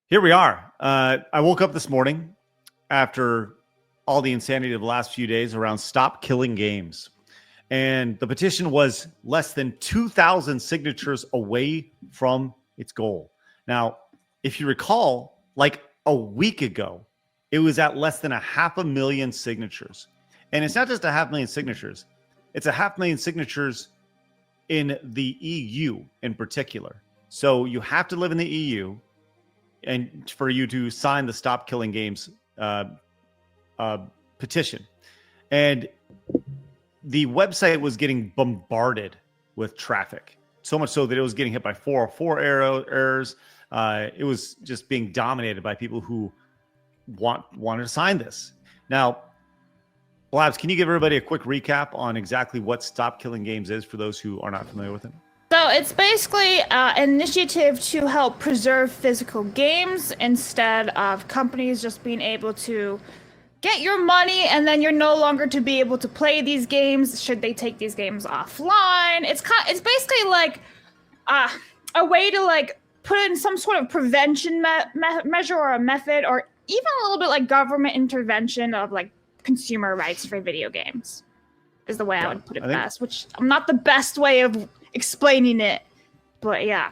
Here we are. I woke up this morning after all the insanity of the last few days around Stop Killing Games. And the petition was less than 2,000 signatures away from its goal. Now, if you recall, like a week ago, it was at less than 500,000 signatures. And it's not just 500,000 signatures, it's 500,000 signatures in the EU in particular. So you have to live in the EU and for you to sign the Stop Killing Games petition. And the website was getting bombarded with traffic, so much so that it was getting hit by 404 errors. It was just being dominated by people who wanted to sign this. Now, Blabs, can you give everybody a quick recap on exactly what Stop Killing Games is for those who are not familiar with it? So it's basically an initiative to help preserve physical games instead of companies just being able to get your money and then you're no longer to be able to play these games should they take these games offline. It's basically like a way to like put in some sort of prevention measure or a method, or even a little bit like government intervention of like consumer rights for video games is the way I would put it best, which I'm not the best way of explaining it, but yeah.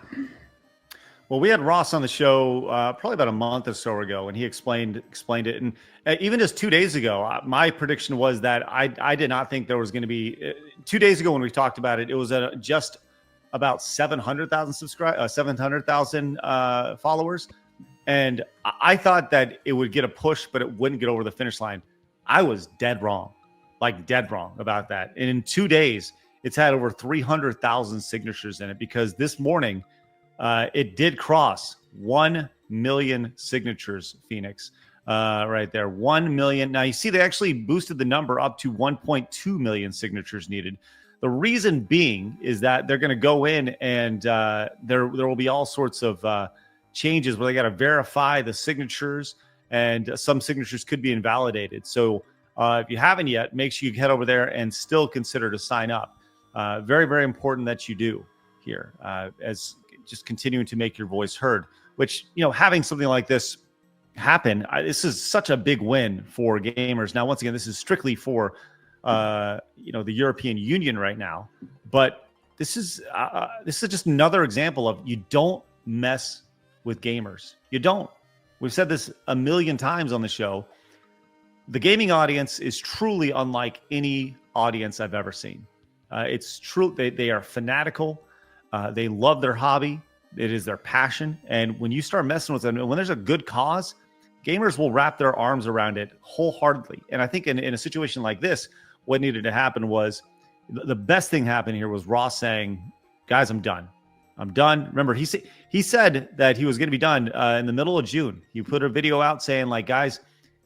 Well, we had Ross on the show probably about a month or so ago, and he explained it. And even just 2 days ago, my prediction was that I did not think there was going to be 2 days ago when we talked about it. It was just about 700,000 700,000 followers, and I thought that it would get a push, but it wouldn't get over the finish line. I was dead wrong about that. And in 2 days, it's had over 300,000 signatures in it, because this morning it did cross 1 million signatures, Phoenix, right there. 1 million. Now, you see, they actually boosted the number up to 1.2 million signatures needed. The reason being is that they're going to go in and there will be all sorts of changes where they got to verify the signatures, and some signatures could be invalidated. So if you haven't yet, make sure you head over there and still consider to sign up. Very, very important that you do here, as just continuing to make your voice heard, which, having something like this happen, this is such a big win for gamers. Now, once again, this is strictly for, the European Union right now, but this is just another example of you don't mess with gamers. You don't. We've said this a million times on the show. The gaming audience is truly unlike any audience I've ever seen. It's true. They are fanatical. They love their hobby. It is their passion. And when you start messing with them, when there's a good cause, gamers will wrap their arms around it wholeheartedly. And I think in a situation like this, what needed to happen was the best thing happened here was Ross saying, guys, I'm done. I'm done. Remember, he said that he was going to be done in the middle of June. He put a video out saying, like, guys,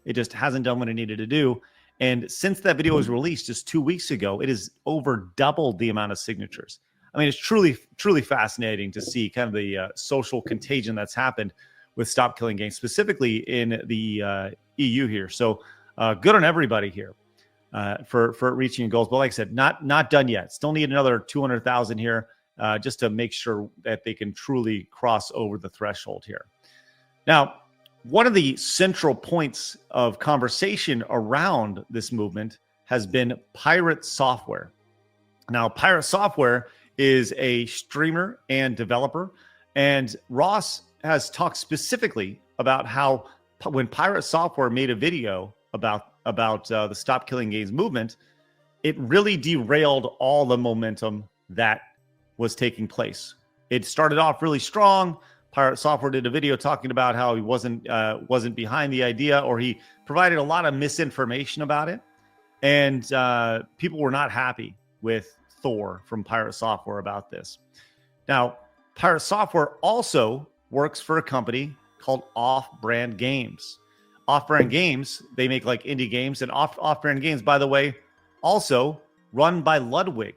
it just hasn't done what it needed to do. And since that video was released just 2 weeks ago, it has over doubled the amount of signatures. I mean, it's truly, truly fascinating to see kind of the social contagion that's happened with Stop Killing Games, specifically in the EU here. So good on everybody here for reaching goals. But like I said, not done yet. Still need another 200,000 here just to make sure that they can truly cross over the threshold here. Now, one of the central points of conversation around this movement has been Pirate Software. Now, Pirate Software is a streamer and developer, and Ross has talked specifically about how when Pirate Software made a video about the Stop Killing Games movement, it really derailed all the momentum that was taking place. It started off really strong. Pirate Software did a video talking about how he wasn't behind the idea, or he provided a lot of misinformation about it, and people were not happy with Thor from Pirate Software about this. Now, Pirate Software also works for a company called Offbrand Games. Offbrand Games, they make like indie games, and Offbrand Games, by the way, also run by Lwig,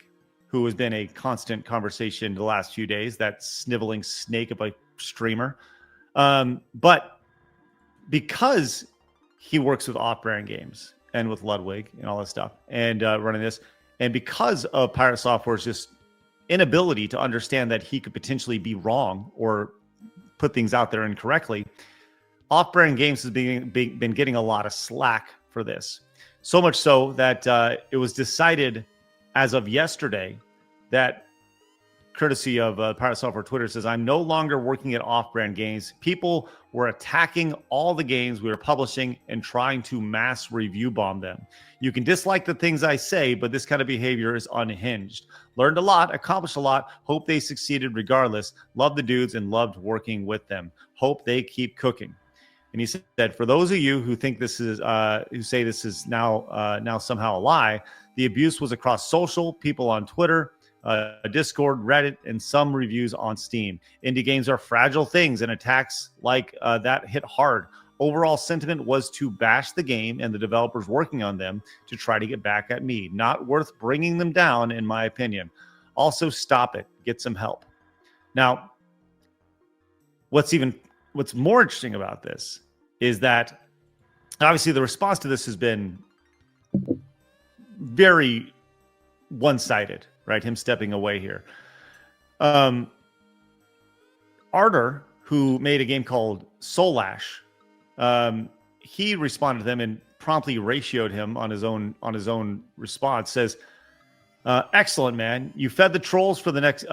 who has been a constant conversation the last few days, that sniveling snake of a streamer. But because he works with Offbrand Games and with Lwig and all this stuff and running this, and because of Pirate Software's just inability to understand that he could potentially be wrong or put things out there incorrectly, Offbrand Games has been getting a lot of slack for this. So much so that it was decided as of yesterday that, courtesy of Pirate Software Twitter, says, I'm no longer working at Offbrand Games. People were attacking all the games we were publishing and trying to mass review bomb them. You can dislike the things I say, but this kind of behavior is unhinged. Learned a lot, accomplished a lot. Hope they succeeded regardless. Love the dudes and loved working with them. Hope they keep cooking. And he said, for those of you who think this is, who say this is now somehow a lie, the abuse was across social, people on Twitter, Discord, Reddit, and some reviews on Steam. Indie games are fragile things, and attacks like that hit hard. Overall sentiment was to bash the game and the developers working on them to try to get back at me. Not worth bringing them down, in my opinion. Also, stop it. Get some help. Now, what's more interesting about this is that obviously the response to this has been very one-sided, right? Him stepping away here. Arter, who made a game called Soulash, he responded to them and promptly ratioed him on his own response. Says, excellent, man. You fed the trolls for the next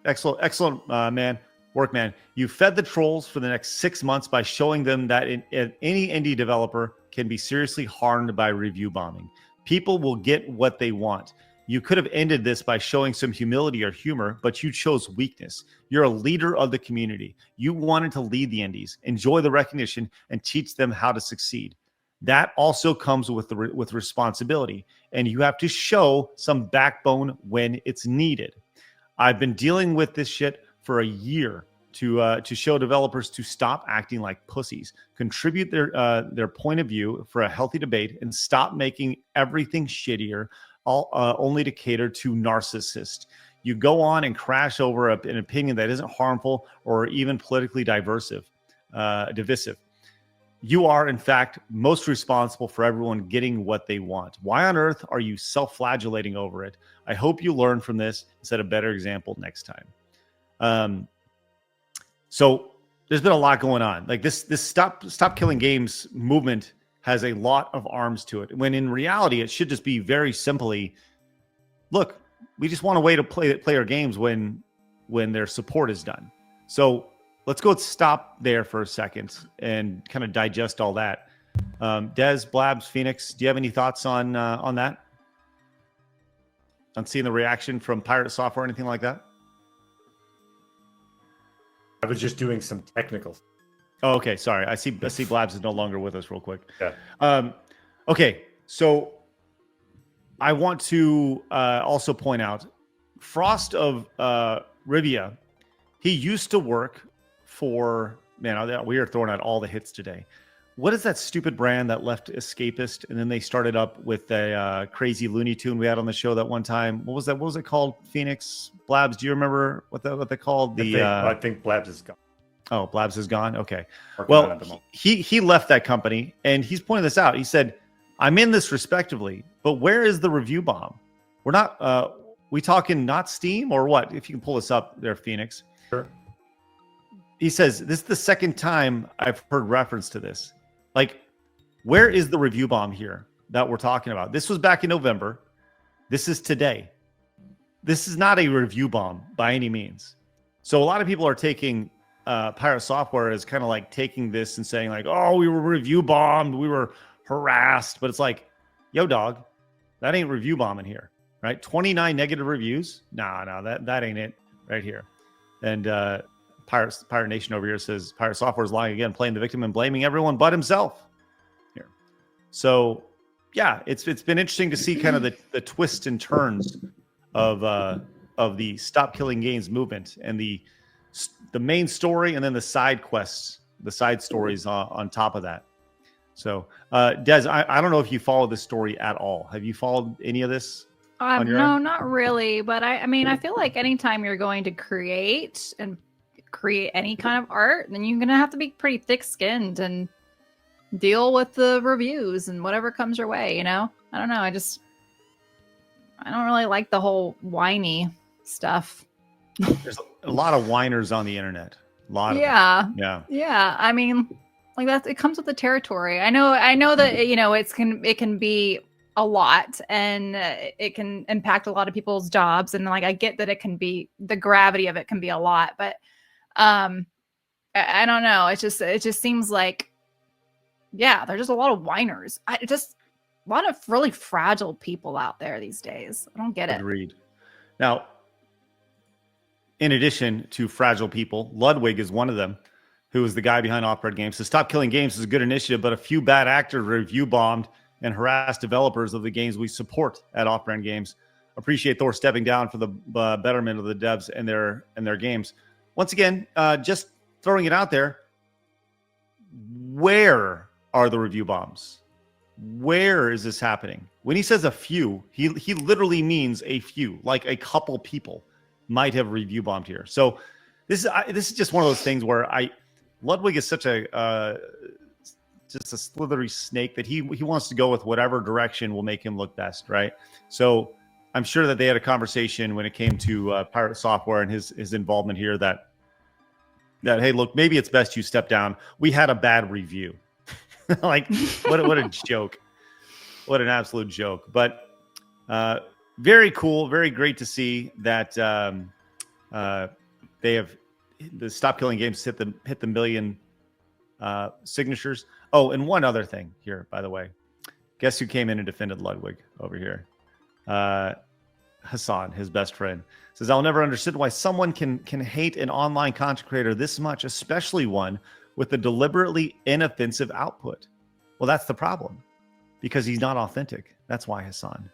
excellent man. Work, man. You fed the trolls for the next 6 months by showing them that any indie developer can be seriously harmed by review bombing. People will get what they want. You could have ended this by showing some humility or humor, but you chose weakness. You're a leader of the community. You wanted to lead the indies, enjoy the recognition, and teach them how to succeed. That also comes with responsibility, and you have to show some backbone when it's needed. I've been dealing with this shit for a year to show developers to stop acting like pussies, contribute their point of view for a healthy debate, and stop making everything shittier, only to cater to narcissists. You go on and crash over an opinion that isn't harmful or even politically divisive. You are, in fact, most responsible for everyone getting what they want. Why on earth are you self-flagellating over it? I hope you learn from this and set a better example next time. So there's been a lot going on. Like this stop killing games movement has a lot of arms to it, when in reality it should just be very simply, look, we just want a way to play our games when their support is done. So let's go stop there for a second and kind of digest all that. Des, Blabs, Phoenix, do you have any thoughts on that? On seeing the reaction from Pirate Software or anything like that? I was just doing some technical. Oh, okay. Sorry. I see Blabs is no longer with us real quick. Yeah. Okay. So I want to also point out Frost of Rivia. He used to work for, man, we are throwing out all the hits today. What is that stupid brand that left Escapist and then they started up with a crazy Looney Tune we had on the show that one time? What was that? What was it called? Phoenix? Blabs? Do you remember what they called? I think Blabs is gone. Oh, Blabs is gone? Okay. Well, he left that company, and he's pointing this out. He said, I'm in this respectively, but where is the review bomb? We're not, we talking not Steam or what? If you can pull this up there, Phoenix. Sure. He says, this is the second time I've heard reference to this. Like, where is the review bomb here that we're talking about? This was back in November. This is today. This is not a review bomb by any means. So a lot of people are taking Pirate Software as kind of like taking this and saying like, oh, we were review bombed, we were harassed. But it's like, yo, dog, that ain't review bombing here, right? 29 negative reviews. No, that ain't it right here. And Pirate Nation over here says Pirate Software is lying again, playing the victim and blaming everyone but himself here. So yeah, it's been interesting to see kind of the twists and turns of the Stop Killing Games movement and the main story and then the side quests, the side stories on top of that. So Des, I don't know if you follow this story at all. Have you followed any of this? No, not really. But I mean, I feel like anytime you're going to create any kind of art, then you're gonna have to be pretty thick-skinned and deal with the reviews and whatever comes your way, you know? I don't know, I don't really like the whole whiny stuff. There's a lot of whiners on the internet. A lot of them. Yeah. Yeah. I mean, Like that, it comes with the territory. I know that you know it can be a lot, and it can impact a lot of people's jobs, and like I get that it can be, the gravity of it can be a lot, but I don't know. It just seems like, yeah, there's just a lot of whiners. A lot of really fragile people out there these days. I don't get it. Agreed. Now, in addition to fragile people, Lwig is one of them, who is the guy behind Offbrand Games. So Stop Killing Games is a good initiative, but a few bad actors review bombed and harassed developers of the games we support at Offbrand Games. Appreciate Thor stepping down for the betterment of the devs and their games. Once again, just throwing it out there, where are the review bombs? Where is this happening? When he says a few, he literally means a few, like a couple people might have review bombed here. So this is just one of those things where Lwig is such just a slithery snake that he wants to go with whatever direction will make him look best, right? So I'm sure that they had a conversation when it came to Pirate Software and his involvement here that hey, look, maybe it's best you step down. We had a bad review. Like what a joke. What an absolute joke. But very cool, very great to see that they have the Stop Killing Games hit the million signatures. Oh, and one other thing here, by the way. Guess who came in and defended Lwig over here? Hassan, his best friend, says, I'll never understand why someone can hate an online content creator this much, especially one with a deliberately inoffensive output. Well, that's the problem. Because he's not authentic. That's why, Hassan.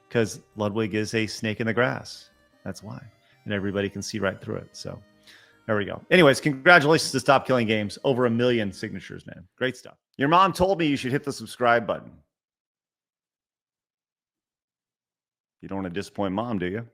Because Lwig is a snake in the grass. That's why. And everybody can see right through it. So there we go. Anyways, congratulations to Stop Killing Games. Over 1 million signatures, man. Great stuff. Your mom told me you should hit the subscribe button. You don't want to disappoint mom, do you?